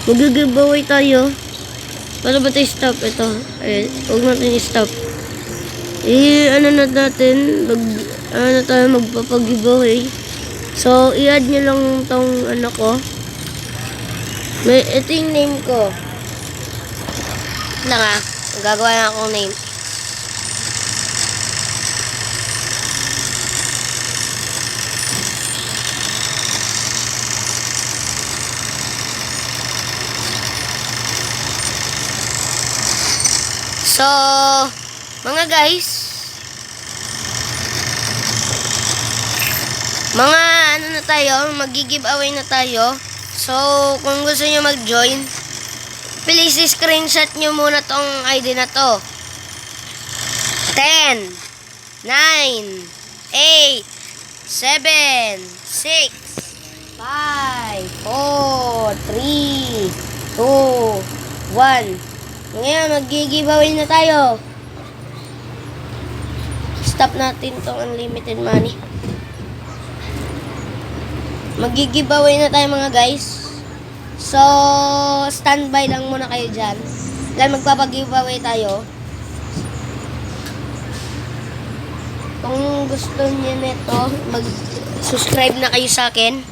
Mag-giveaway tayo. Paano ba tayo stop? Ito. Ayan. Huwag natin i-stop. Ano na natin. Magpapag-giveaway. So, i-add nyo lang tong ano ko. Ito yung name ko. Ito nga. Gagawa na akong name. So, mga guys, ano na tayo, mag-giveaway na tayo. So, kung gusto nyo mag-join, please screenshot nyo muna tong ID na to. 10, 9, 8, 7, 6, 5, 4, 3, 2, 1. Ngayon, mag-giveaway na tayo. Stop natin tong unlimited money. Mag-giveaway na tayo mga guys. So, standby lang muna kayo dyan. Dahil magpapag-giveaway tayo. Kung gusto niyo nito, mag-subscribe na kayo sa akin.